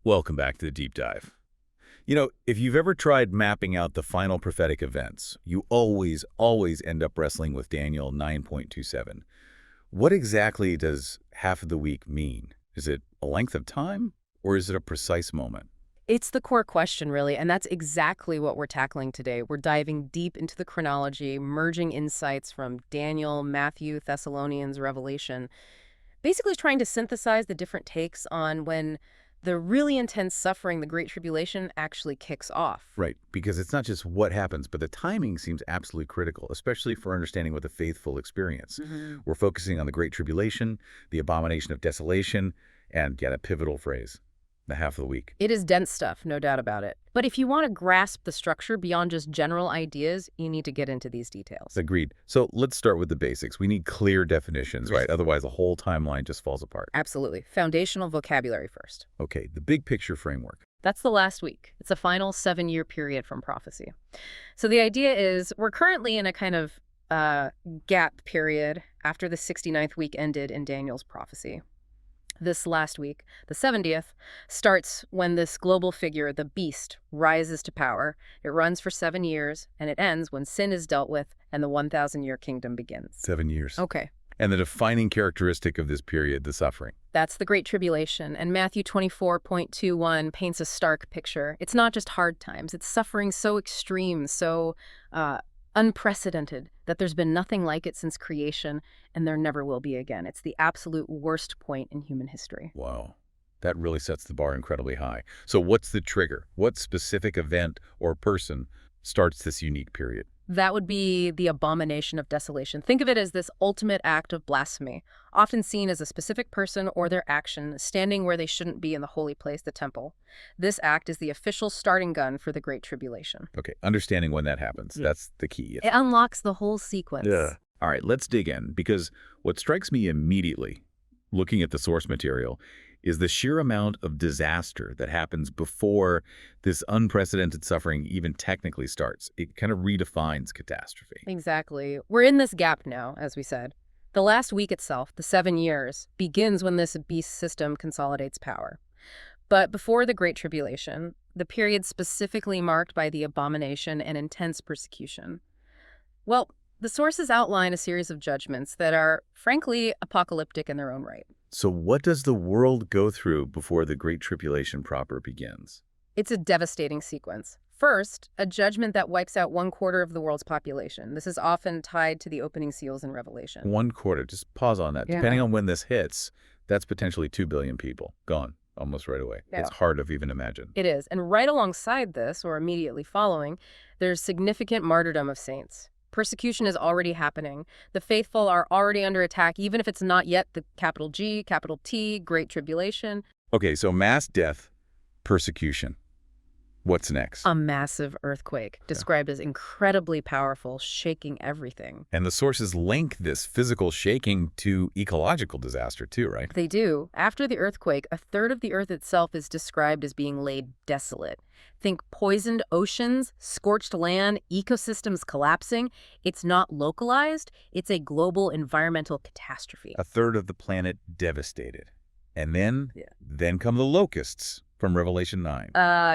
Welcome back to the deep dive. You know, if you've ever tried mapping out the final prophetic events, you always end up wrestling with Daniel 9.27. What exactly does half of the week mean? Is it a length of time, or is it a precise moment? It's the core question, really, and that's exactly what we're tackling today. We're diving deep into the chronology, merging insights from Daniel, Matthew, Thessalonians, Revelation, basically trying to synthesize the different takes on when the really intense suffering, the Great Tribulation, actually kicks off. Right, because it's not just what happens, but the timing seems absolutely critical, especially for understanding what the faithful experience. We're focusing on the Great Tribulation, the abomination of desolation, and, yeah, that pivotal phrase, the half of the week. It is dense stuff, no doubt about it. But if you want to grasp the structure beyond just general ideas, you need to get into these details. Agreed. So let's start with the basics. We need clear definitions, right? Otherwise, the whole timeline just falls apart. Absolutely. Foundational vocabulary first. Okay, the big picture framework. That's the last week. It's a final 7-year period from prophecy. So the idea is we're currently in a kind of gap period after the 69th week ended in Daniel's prophecy. This last week, the 70th, starts when this global figure, the beast, rises to power. It runs for 7 years, and it ends when sin is dealt with and the 1,000-year kingdom begins. 7 years. Okay. And the defining characteristic of this period, the suffering. That's the Great Tribulation, and Matthew 24.21 paints a stark picture. It's not just hard times. It's suffering so extreme, so unprecedented, that there's been nothing like it since creation, and there never will be again. It's the absolute worst point in human history. Wow. That really sets the bar incredibly high. So what's the trigger? What specific event or person starts this unique period? That would be the abomination of desolation. Think of it as this ultimate act of blasphemy, often seen as a specific person or their action standing where they shouldn't be in the holy place, the temple. This act is the official starting gun for the Great Tribulation. Okay, understanding when that happens. That's the key. It unlocks the whole sequence. All right, let's dig in, because what strikes me immediately, looking at the source material, is the sheer amount of disaster that happens before this unprecedented suffering even technically starts. It kind of redefines catastrophe. Exactly. We're in this gap now, as we said. The last week itself, the 7 years, begins when this beast system consolidates power. But before the Great Tribulation, the period specifically marked by the abomination and intense persecution. Well, the sources outline a series of judgments that are, frankly, apocalyptic in their own right. So what does the world go through before the Great Tribulation proper begins? It's a devastating sequence. First, a judgment that wipes out 1/4 of the world's population. This is often tied to the opening seals in Revelation. 1/4. Just pause on that. Yeah. Depending on when this hits, that's potentially 2 billion people gone almost right away. Yeah. It's hard to even imagine. It is. And right alongside this, or immediately following, there's significant martyrdom of saints. Persecution is already happening. The faithful are already under attack, even if it's not yet the capital G, capital T, Great Tribulation. Okay, so mass death, persecution. What's next? A massive earthquake, described as incredibly powerful, shaking everything. And the sources link this physical shaking to ecological disaster too, right? They do. After the earthquake, 1/3 of the earth itself is described as being laid desolate. Think poisoned oceans, scorched land, ecosystems collapsing. It's not localized. It's a global environmental catastrophe. 1/3 of the planet devastated. And then come the locusts from Revelation 9.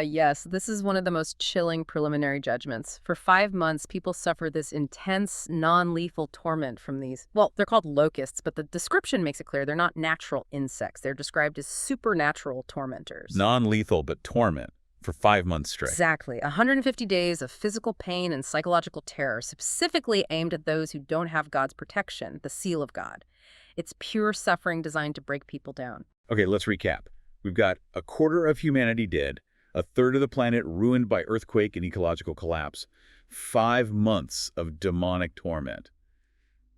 Yes, this is one of the most chilling preliminary judgments. For 5 months, people suffer this intense, non-lethal torment from these. Well, they're called locusts, but the description makes it clear they're not natural insects. They're described as supernatural tormentors. Non-lethal, but torment for 5 months straight. Exactly. 150 days of physical pain and psychological terror, specifically aimed at those who don't have God's protection, the seal of God. It's pure suffering designed to break people down. Okay, let's recap. We've got 1/4 of humanity dead, 1/3 of the planet ruined by earthquake and ecological collapse, 5 months of demonic torment,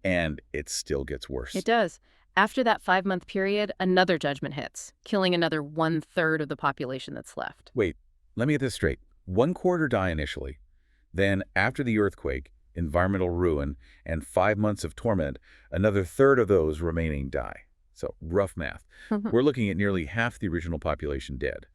and it still gets worse. It does. After that 5-month period, another judgment hits, killing another 1/3 of the population that's left. Wait, let me get this straight. 1/4 die initially. Then, after the earthquake, environmental ruin, and 5 months of torment, another 1/3 of those remaining die. So, rough math. We're looking at nearly half the original population dead.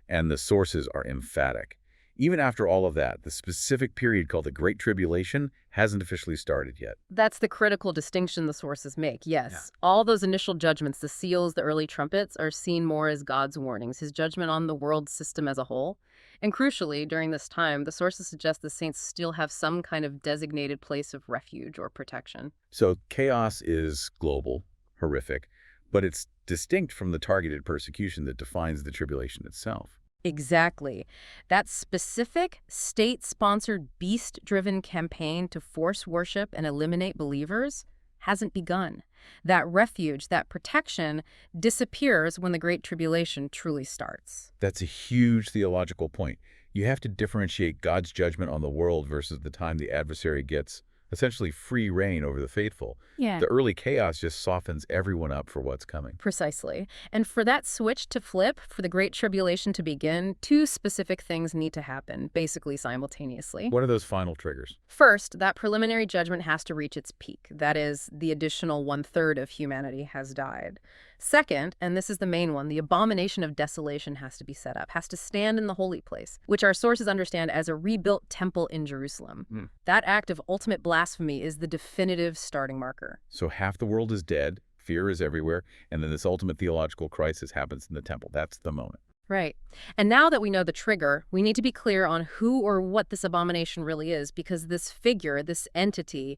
And the sources are emphatic. Even after all of that, the specific period called the Great Tribulation hasn't officially started yet. That's the critical distinction the sources make, yes. All those initial judgments, the seals, the early trumpets, are seen more as God's warnings, his judgment on the world system as a whole. And crucially, during this time, the sources suggest the saints still have some kind of designated place of refuge or protection. So chaos is global, horrific, but it's distinct from the targeted persecution that defines the tribulation itself. Exactly. That specific state-sponsored beast-driven campaign to force worship and eliminate believers hasn't begun. That refuge, that protection, disappears when the Great Tribulation truly starts. That's a huge theological point. You have to differentiate God's judgment on the world versus the time the adversary gets essentially free reign over the faithful. Yeah. The early chaos just softens everyone up for what's coming. Precisely. And for that switch to flip, for the Great Tribulation to begin, two specific things need to happen, basically simultaneously. What are those final triggers? First, that preliminary judgment has to reach its peak. That is, the additional one-third of humanity has died. Second, and this is the main one, the abomination of desolation has to be set up, has to stand in the holy place, which our sources understand as a rebuilt temple in Jerusalem. That act of ultimate blasphemy is the definitive starting marker. So half the world is dead, fear is everywhere, and then this ultimate theological crisis happens in the temple. That's the moment. Right. And now that we know the trigger, we need to be clear on who or what this abomination really is, because this figure, this entity,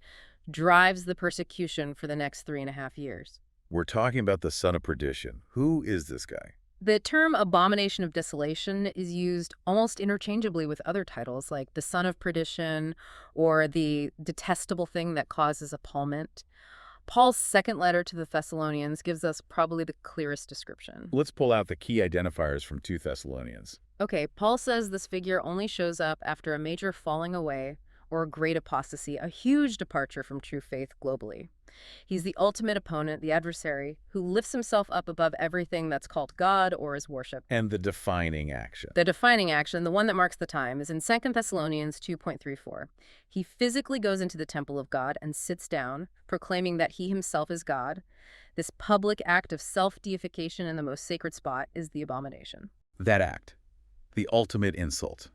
drives the persecution for the next 3.5 years. We're talking about the son of perdition. Who is this guy? The term abomination of desolation is used almost interchangeably with other titles like the son of perdition or the detestable thing that causes appallment. Paul's second letter to the Thessalonians gives us probably the clearest description. Let's pull out the key identifiers from 2 Thessalonians. Okay, Paul says this figure only shows up after a major falling away or a great apostasy, a huge departure from true faith globally. He's the ultimate opponent, the adversary, who lifts himself up above everything that's called God or is worshipped. And the defining action. The defining action, the one that marks the time, is in 2 Thessalonians 2.34. He physically goes into the temple of God and sits down, proclaiming that he himself is God. This public act of self-deification in the most sacred spot is the abomination. That act. The ultimate insult.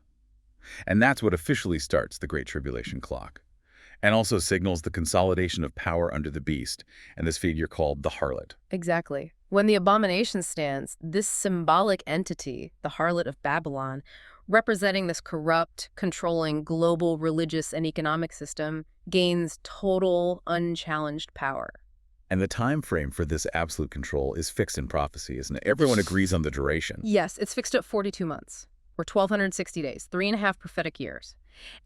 And that's what officially starts the Great Tribulation clock. And also signals the consolidation of power under the beast, and this figure called the harlot. Exactly. When the abomination stands, this symbolic entity, the harlot of Babylon, representing this corrupt, controlling global religious and economic system, gains total, unchallenged power. And the time frame for this absolute control is fixed in prophecy, isn't it? Everyone agrees on the duration. Yes, it's fixed at 42 months, or 1,260 days, 3.5 prophetic years.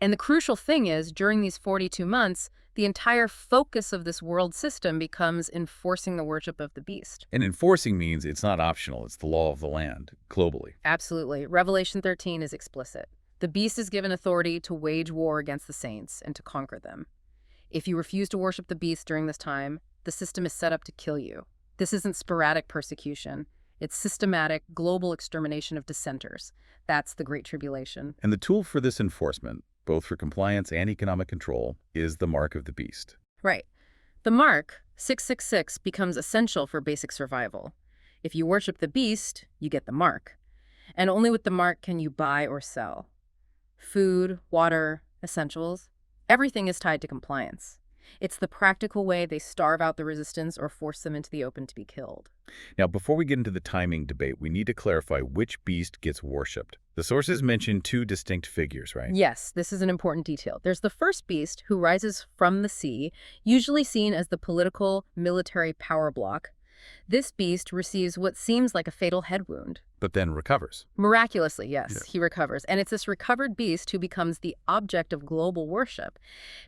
And the crucial thing is, during these 42 months, the entire focus of this world system becomes enforcing the worship of the beast. And enforcing means it's not optional, it's the law of the land, globally. Absolutely. Revelation 13 is explicit. The beast is given authority to wage war against the saints and to conquer them. If you refuse to worship the beast during this time, the system is set up to kill you. This isn't sporadic persecution. It's systematic, global extermination of dissenters. That's the Great Tribulation. And the tool for this enforcement, both for compliance and economic control, is the mark of the beast. Right. The mark, 666, becomes essential for basic survival. If you worship the beast, you get the mark. And only with the mark can you buy or sell. Food, water, essentials, everything is tied to compliance. It's the practical way they starve out the resistance or force them into the open to be killed. Now, before we get into the timing debate, we need to clarify which beast gets worshipped. The sources mention 2 distinct figures, right? Yes, this is an important detail. There's the first beast who rises from the sea, usually seen as the political, military power block. This beast receives what seems like a fatal head wound. But then recovers. Miraculously, yes, he recovers. And it's this recovered beast who becomes the object of global worship.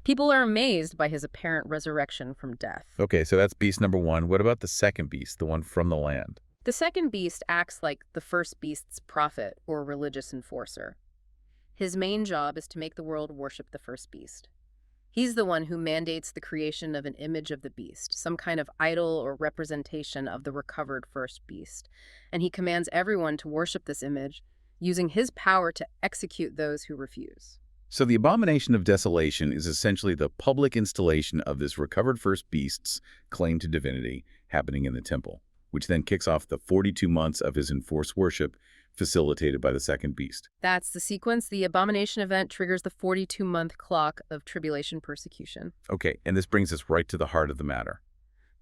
People are amazed by his apparent resurrection from death. Okay, so that's beast number 1. What about the second beast, the one from the land? The second beast acts like the first beast's prophet or religious enforcer. His main job is to make the world worship the first beast. He's the one who mandates the creation of an image of the beast, some kind of idol or representation of the recovered first beast. And he commands everyone to worship this image, using his power to execute those who refuse. So the abomination of desolation is essentially the public installation of this recovered first beast's claim to divinity happening in the temple, which then kicks off the 42 months of his enforced worship facilitated by the second beast. That's the sequence. The abomination event triggers the 42-month clock of tribulation persecution. Okay, and this brings us right to the heart of the matter.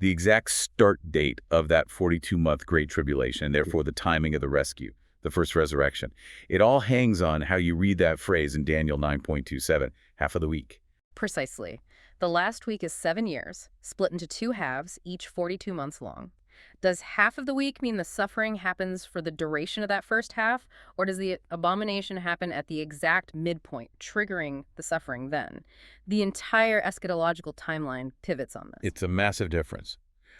The exact start date of that 42-month Great Tribulation, and therefore the timing of the rescue, the first resurrection. It all hangs on how you read that phrase in Daniel 9.27, half of the week. Precisely. The last week is 7 years, split into 2 halves, each 42 months long. Does half of the week mean the suffering happens for the duration of that first half, or does the abomination happen at the exact midpoint, triggering the suffering then? The entire eschatological timeline pivots on this. It's a massive difference.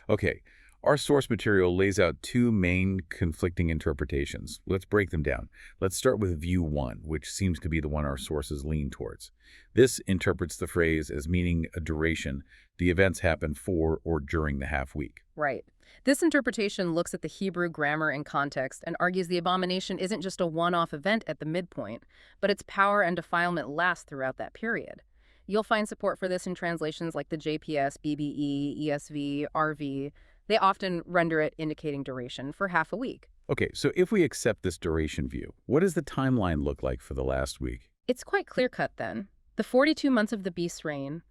Okay, our source material lays out 2 main conflicting interpretations. Let's break them down. Let's start with view 1, which seems to be the one our sources lean towards. This interprets the phrase as meaning a duration. The events happen for or during the half week. Right. This interpretation looks at the Hebrew grammar and context and argues the abomination isn't just a one-off event at the midpoint, but its power and defilement last throughout that period. You'll find support for this in translations like the JPS, BBE, ESV, RV. They often render it indicating duration for half a week. Okay, so if we accept this duration view, what does the timeline look like for the last week? It's quite clear-cut then. The 42 months of the beast's reign,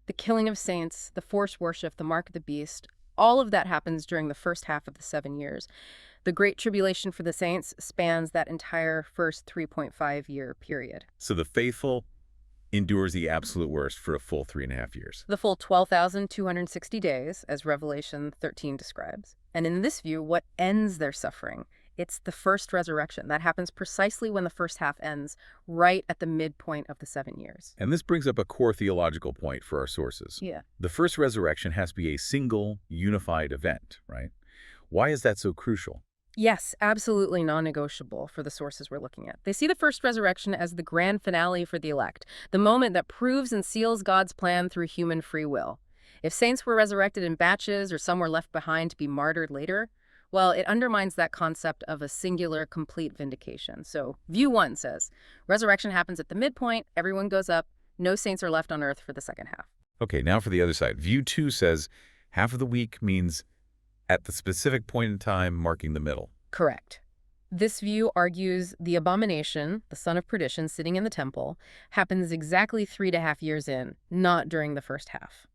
the killing of saints, the forced worship, the mark of the beast, all of that happens during the first half of the 7 years. The Great Tribulation for the saints spans that entire first 3.5-year period. So the faithful endures the absolute worst for a full 3.5 years. The full 12,260 days, as Revelation 13 describes. And in this view, what ends their suffering? It's the first resurrection. That happens precisely when the first half ends, right at the midpoint of the 7 years. And this brings up a core theological point for our sources. Yeah. The first resurrection has to be a single, unified event, right? Why is that so crucial? Yes, absolutely non-negotiable for the sources we're looking at. They see the first resurrection as the grand finale for the elect, the moment that proves and seals God's plan through human free will. If saints were resurrected in batches or some were left behind to be martyred later, well, it undermines that concept of a singular, complete vindication. So view 1 says, resurrection happens at the midpoint, everyone goes up, no saints are left on earth for the second half. Okay, now for the other side. View 2 says half of the week means at the specific point in time marking the middle. Correct. This view argues the abomination, the son of perdition sitting in the temple, happens exactly 3.5 years in, not during the first half.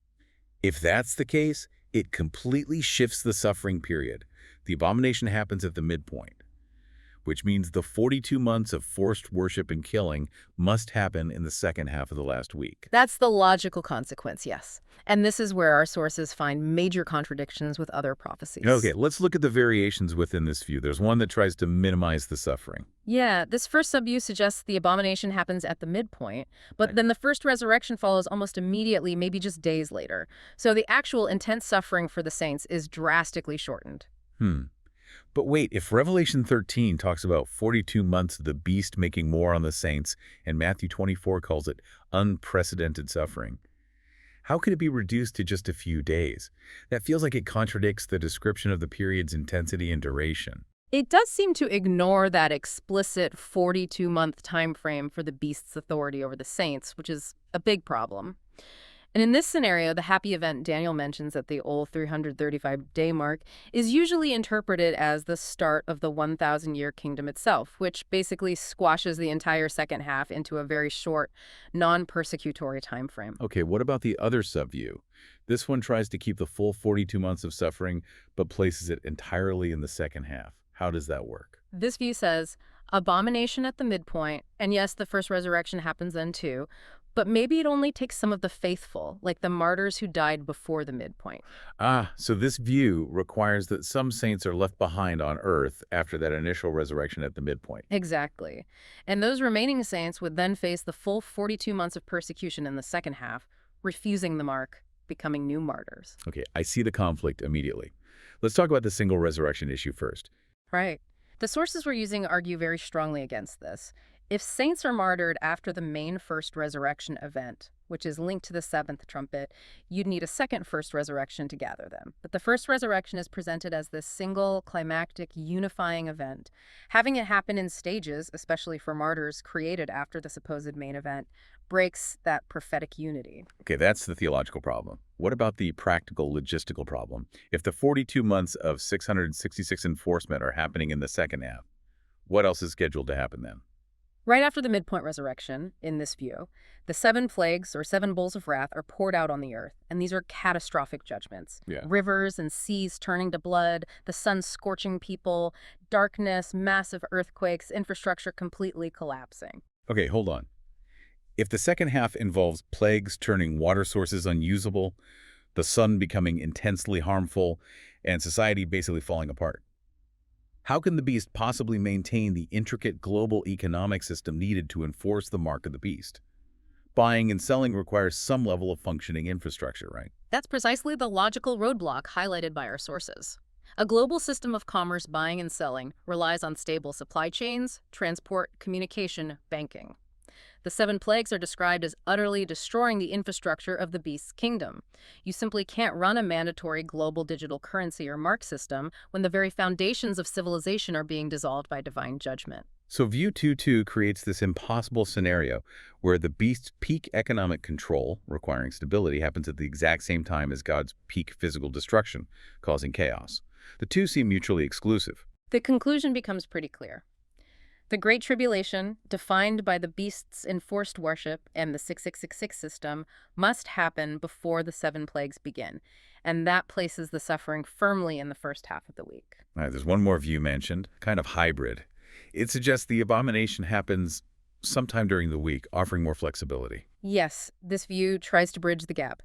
If that's the case, it completely shifts the suffering period. The abomination happens at the midpoint, which means the 42 months of forced worship and killing must happen in the second half of the last week. That's the logical consequence, yes. And this is where our sources find major contradictions with other prophecies. Okay, let's look at the variations within this view. There's one that tries to minimize the suffering. Yeah, this first subview suggests the abomination happens at the midpoint, but then the first resurrection follows almost immediately, maybe just days later. So the actual intense suffering for the saints is drastically shortened. But wait, if Revelation 13 talks about 42 months of the beast making war on the saints, and Matthew 24 calls it unprecedented suffering, how could it be reduced to just a few days? That feels like it contradicts the description of the period's intensity and duration. It does seem to ignore that explicit 42-month time frame for the beast's authority over the saints, which is a big problem. And in this scenario, the happy event Daniel mentions at the old 335-day mark is usually interpreted as the start of the 1,000-year kingdom itself, which basically squashes the entire second half into a very short, non-persecutory time frame. Okay, what about the other subview? This one tries to keep the full 42 months of suffering, but places it entirely in the second half. How does that work? This view says, abomination at the midpoint, and yes, the first resurrection happens then too, but maybe it only takes some of the faithful, like the martyrs who died before the midpoint. So this view requires that some saints are left behind on earth after that initial resurrection at the midpoint. Exactly. And those remaining saints would then face the full 42 months of persecution in the second half, refusing the mark, becoming new martyrs. Okay, I see the conflict immediately. Let's talk about the single resurrection issue first. Right. The sources we're using argue very strongly against this. If saints are martyred after the main first resurrection event, which is linked to the seventh trumpet, you'd need a second first resurrection to gather them. But the first resurrection is presented as this single, climactic, unifying event. Having it happen in stages, especially for martyrs created after the supposed main event, breaks that prophetic unity. Okay, that's the theological problem. What about the practical, logistical problem? If the 42 months of 666 enforcement are happening in the second half, What else is scheduled to happen then? Right after the midpoint resurrection, in this view, the 7 plagues or 7 bowls of wrath are poured out on the earth, and these are catastrophic judgments. Yeah. Rivers and seas turning to blood, the sun scorching people, darkness, massive earthquakes, infrastructure completely collapsing. Okay, hold on. If the second half involves plagues turning water sources unusable, the sun becoming intensely harmful, and society basically falling apart, how can the beast possibly maintain the intricate global economic system needed to enforce the mark of the beast? Buying and selling requires some level of functioning infrastructure, right? That's precisely the logical roadblock highlighted by our sources. A global system of commerce buying and selling relies on stable supply chains, transport, communication, banking. The 7 plagues are described as utterly destroying the infrastructure of the beast's kingdom. You simply can't run a mandatory global digital currency or mark system when the very foundations of civilization are being dissolved by divine judgment. So View 2.2 creates this impossible scenario where the beast's peak economic control, requiring stability, happens at the exact same time as God's peak physical destruction, causing chaos. The two seem mutually exclusive. The conclusion becomes pretty clear. The Great Tribulation, defined by the beast's enforced worship and the 6666 system, must happen before the 7 plagues begin, and that places the suffering firmly in the first half of the week. All right, there's one more view mentioned, kind of hybrid. It suggests the abomination happens sometime during the week, offering more flexibility. Yes, this view tries to bridge the gap.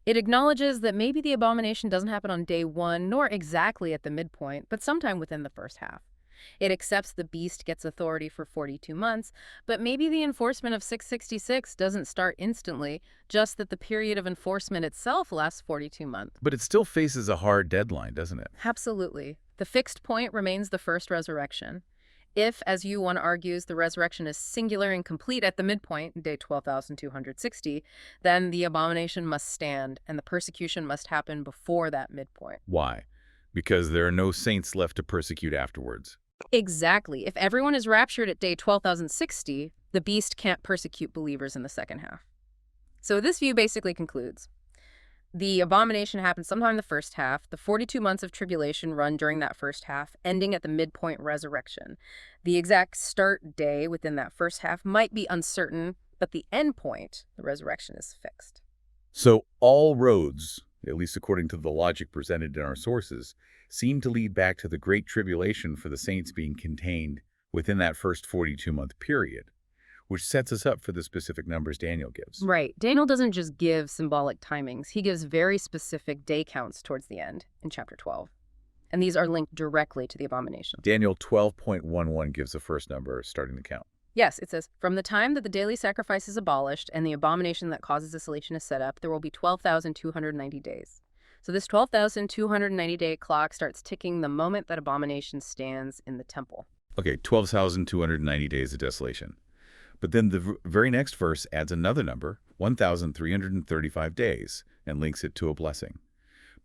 It acknowledges that maybe the abomination doesn't happen on day 1, nor exactly at the midpoint, but sometime within the first half. It accepts the beast gets authority for 42 months, but maybe the enforcement of 666 doesn't start instantly, just that the period of enforcement itself lasts 42 months. But it still faces a hard deadline, doesn't it? Absolutely. The fixed point remains the first resurrection. If, as U1 argues, the resurrection is singular and complete at the midpoint, day 12,260, then the abomination must stand, and the persecution must happen before that midpoint. Why? Because there are no saints left to persecute afterwards. Exactly. If everyone is raptured at day 12,060, the beast can't persecute believers in the second half. So this view basically concludes. The abomination happens sometime in the first half. The 42 months of tribulation run during that first half, ending at the midpoint resurrection. The exact start day within that first half might be uncertain, but the end point, the resurrection, is fixed. So all roads, at least according to the logic presented in our sources, seem to lead back to the Great Tribulation for the saints being contained within that first 42-month period, which sets us up for the specific numbers Daniel gives. Right. Daniel doesn't just give symbolic timings. He gives very specific day counts towards the end in chapter 12. And these are linked directly to the abomination. Daniel 12.11 gives the first number starting the count. Yes, it says, from the time that the daily sacrifice is abolished and the abomination that causes desolation is set up, there will be 12,290 days. So this 12,290-day clock starts ticking the moment that abomination stands in the temple. Okay, 12,290 days of desolation. But then the very next verse adds another number, 1,335 days, and links it to a blessing.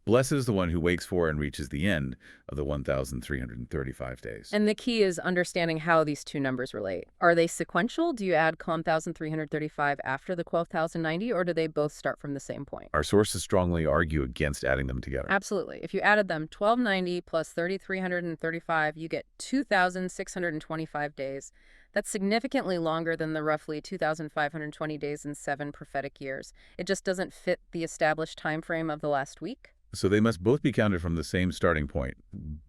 Blessed is the one who wakes for and reaches the end of the 1,335 days. And the key is understanding how these two numbers relate. Are they sequential? Do you add 1,335 after the 12,090, or do they both start from the same point? Our sources strongly argue against adding them together. Absolutely. If you added them 1,290 plus 3,335, you get 2,625 days. That's significantly longer than the roughly 2,520 days in 7 prophetic years. It just doesn't fit the established time frame of the last week. So they must both be counted from the same starting point,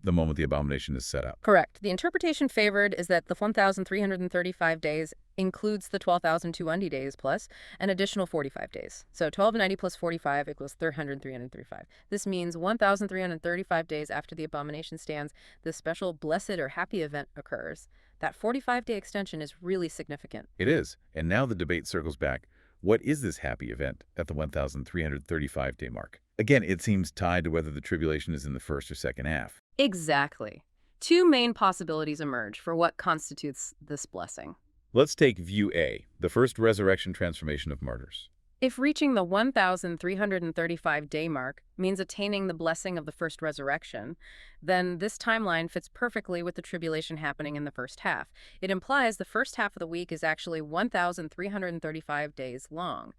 the moment the abomination is set up. Correct. The interpretation favored is that the 1,335 days includes the 12,290 days plus an additional 45 days. So 1,290 plus 45 equals 335. This means 1,335 days after the abomination stands, the special blessed or happy event occurs. That 45-day extension is really significant. It is. And now the debate circles back. What is this happy event at the 1,335-day mark? Again, it seems tied to whether the tribulation is in the first or second half. Exactly. Two main possibilities emerge for what constitutes this blessing. Let's take view A, the first resurrection transformation of martyrs. If reaching the 1,335-day mark means attaining the blessing of the first resurrection, then this timeline fits perfectly with the tribulation happening in the first half. It implies the first half of the week is actually 1,335 days long.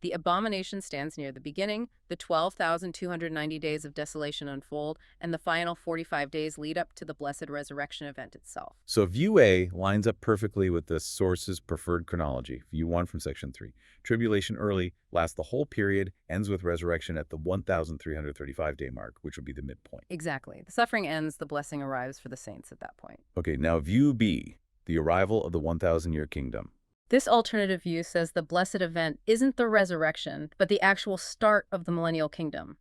The abomination stands near the beginning, the 12,290 days of desolation unfold, and the final 45 days lead up to the blessed resurrection event itself. So view A lines up perfectly with the source's preferred chronology, view 1 from section 3. Tribulation early, lasts the whole period, ends with resurrection at the 1,335-day mark, which would be the midpoint. Exactly. The suffering ends, the blessing arrives for the saints at that point. Okay, now view B, the arrival of the 1,000-year kingdom. This alternative view says the blessed event isn't the resurrection, but the actual start of the millennial kingdom.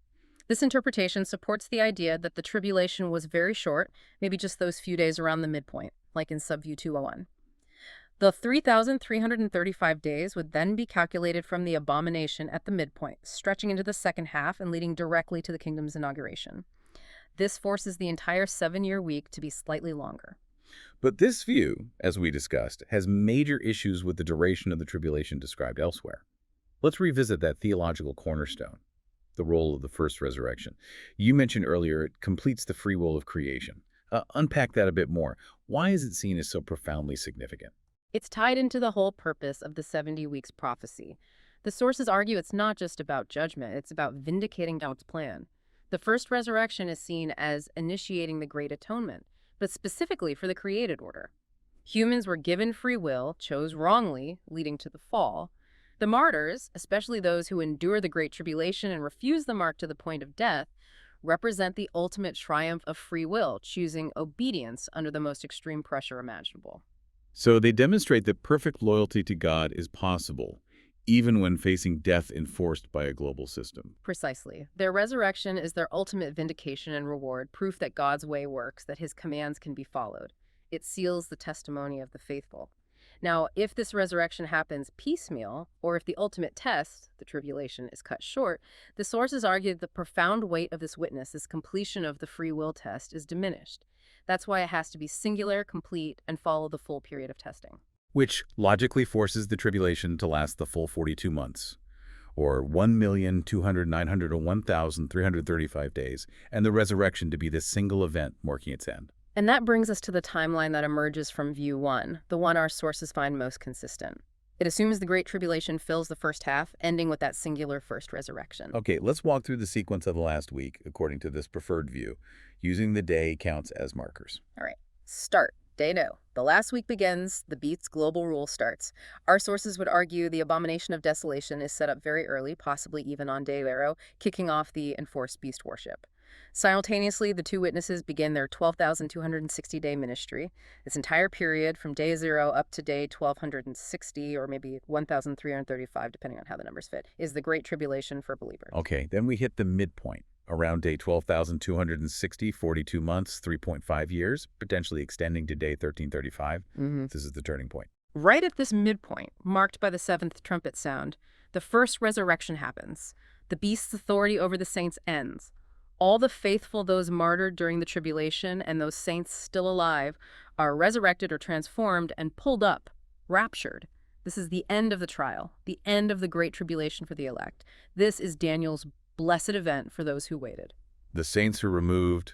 This interpretation supports the idea that the tribulation was very short, maybe just those few days around the midpoint, like in subview 201. The 3,335 days would then be calculated from the abomination at the midpoint, stretching into the second half and leading directly to the kingdom's inauguration. This forces the entire 7-year week to be slightly longer. But this view, as we discussed, has major issues with the duration of the tribulation described elsewhere. Let's revisit that theological cornerstone, the role of the first resurrection. You mentioned earlier it completes the free will of creation. Unpack that a bit more. Why is it seen as so profoundly significant? It's tied into the whole purpose of the 70 weeks prophecy. The sources argue it's not just about judgment, it's about vindicating God's plan. The first resurrection is seen as initiating the Great Atonement, but specifically for the created order. Humans were given free will, chose wrongly, leading to the fall. The martyrs, especially those who endure the Great Tribulation and refuse the mark to the point of death, represent the ultimate triumph of free will, choosing obedience under the most extreme pressure imaginable. So they demonstrate that perfect loyalty to God is possible, even when facing death enforced by a global system. Precisely. Their resurrection is their ultimate vindication and reward, proof that God's way works, that his commands can be followed. It seals the testimony of the faithful. Now, if this resurrection happens piecemeal, or if the ultimate test, the tribulation, is cut short, the sources argue that the profound weight of this witness, this completion of the free will test, is diminished. That's why it has to be singular, complete, and follow the full period of testing. Which logically forces the tribulation to last the full 42 months, or 1,200,901,335 days, and the resurrection to be this single event marking its end. And that brings us to the timeline that emerges from view 1, the one our sources find most consistent. It assumes the Great Tribulation fills the first half, ending with that singular first resurrection. Okay, let's walk through the sequence of the last week, according to this preferred view, using the day counts as markers. All right, start. Day 2. The last week begins, the beast's global rule starts. Our sources would argue the abomination of desolation is set up very early, possibly even on day 0, kicking off the enforced beast worship. Simultaneously, the two witnesses begin their 12,260-day ministry. This entire period, from day 0 up to day 1,260, or maybe 1,335, depending on how the numbers fit, is the Great Tribulation for believers. Okay, then we hit the midpoint. Around day 12,260, 42 months, 3.5 years, potentially extending to day 1335. This is the turning point. Right at this midpoint, marked by the 7th trumpet sound, the first resurrection happens. The beast's authority over the saints ends. All the faithful, those martyred during the tribulation, and those saints still alive, are resurrected or transformed and pulled up, raptured. This is the end of the trial, the end of the Great Tribulation for the elect. This is Daniel's blessed event for those who waited. The saints are removed.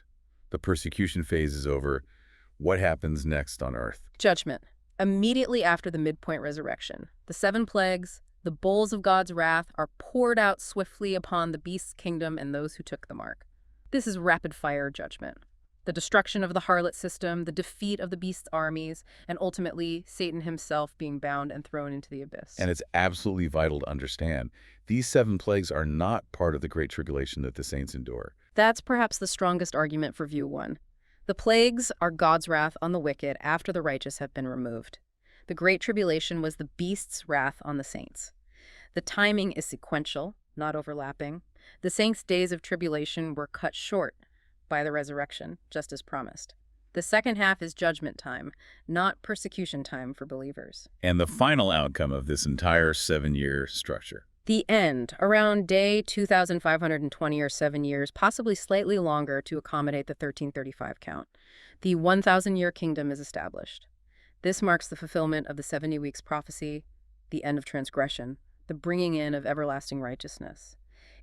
The persecution phase is over. What happens next on earth? Judgment. Immediately after the midpoint resurrection, the 7 plagues, the bowls of God's wrath, are poured out swiftly upon the beast's kingdom and those who took the mark. This is rapid-fire judgment. The destruction of the harlot system, the defeat of the beast's armies, and ultimately Satan himself being bound and thrown into the abyss. And it's absolutely vital to understand, these 7 plagues are not part of the Great Tribulation that the saints endure. That's perhaps the strongest argument for view 1. The plagues are God's wrath on the wicked after the righteous have been removed. The Great Tribulation was the beast's wrath on the saints. The timing is sequential, not overlapping. The saints' days of tribulation were cut short by the resurrection, just as promised. The second half is judgment time, not persecution time for believers. And the final outcome of this entire 7-year structure. The end, around day 2,520 or 7 years, possibly slightly longer to accommodate the 1335 count. The 1,000-year kingdom is established. This marks the fulfillment of the 70 weeks prophecy, the end of transgression, the bringing in of everlasting righteousness.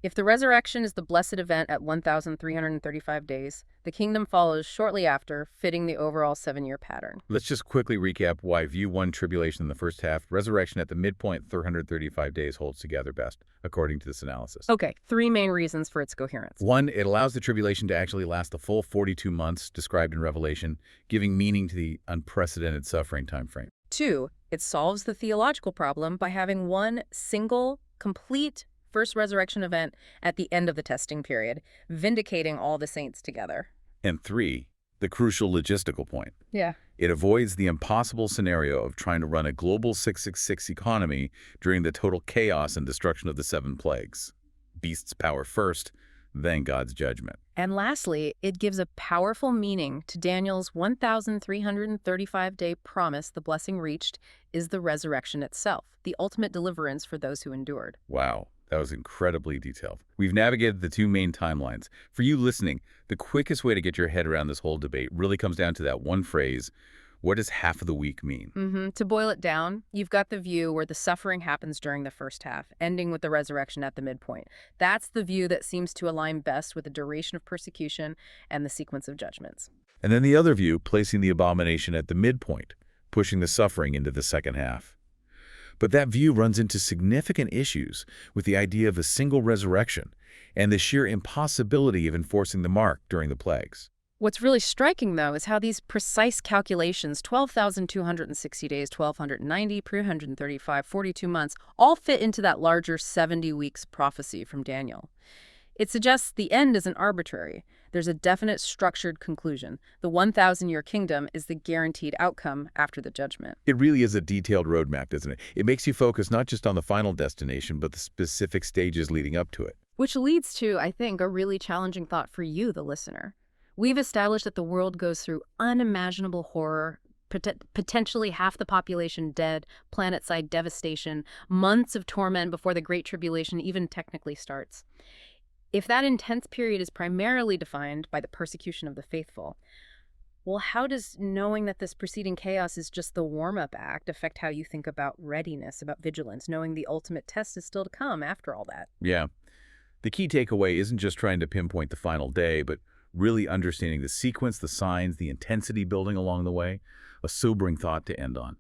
If the resurrection is the blessed event at 1,335 days, the kingdom follows shortly after, fitting the overall 7-year pattern. Let's just quickly recap why view 1 tribulation in the first half, resurrection at the midpoint 335 days holds together best, according to this analysis. Okay, 3 main reasons for its coherence. 1, it allows the tribulation to actually last the full 42 months described in Revelation, giving meaning to the unprecedented suffering time frame. 2, it solves the theological problem by having one single, complete first resurrection event at the end of the testing period, vindicating all the saints together. And 3, the crucial logistical point. Yeah. It avoids the impossible scenario of trying to run a global 666 economy during the total chaos and destruction of the 7 plagues. Beast's power first, then God's judgment. And lastly, it gives a powerful meaning to Daniel's 1,335-day promise the blessing reached is the resurrection itself, the ultimate deliverance for those who endured. Wow, that was incredibly detailed. We've navigated the 2 main timelines. For you listening, the quickest way to get your head around this whole debate really comes down to that one phrase: what does half of the week mean? To boil it down, you've got the view where the suffering happens during the first half, ending with the resurrection at the midpoint. That's the view that seems to align best with the duration of persecution and the sequence of judgments. And then the other view, placing the abomination at the midpoint, pushing the suffering into the second half. But that view runs into significant issues with the idea of a single resurrection and the sheer impossibility of enforcing the mark during the plagues. What's really striking, though, is how these precise calculations, 12,260 days, 1,290, 335, 42 months, all fit into that larger 70 weeks prophecy from Daniel. It suggests the end isn't arbitrary. There's a definite structured conclusion. The 1,000-year kingdom is the guaranteed outcome after the judgment. It really is a detailed roadmap, doesn't it? It makes you focus not just on the final destination, but the specific stages leading up to it. Which leads to, I think, a really challenging thought for you, the listener. We've established that the world goes through unimaginable horror, potentially half the population dead, planet-side devastation, months of torment before the Great Tribulation even technically starts. If that intense period is primarily defined by the persecution of the faithful, well, how does knowing that this preceding chaos is just the warm-up act affect how you think about readiness, about vigilance, knowing the ultimate test is still to come after all that? Yeah. The key takeaway isn't just trying to pinpoint the final day, but really understanding the sequence, the signs, the intensity building along the way. A sobering thought to end on.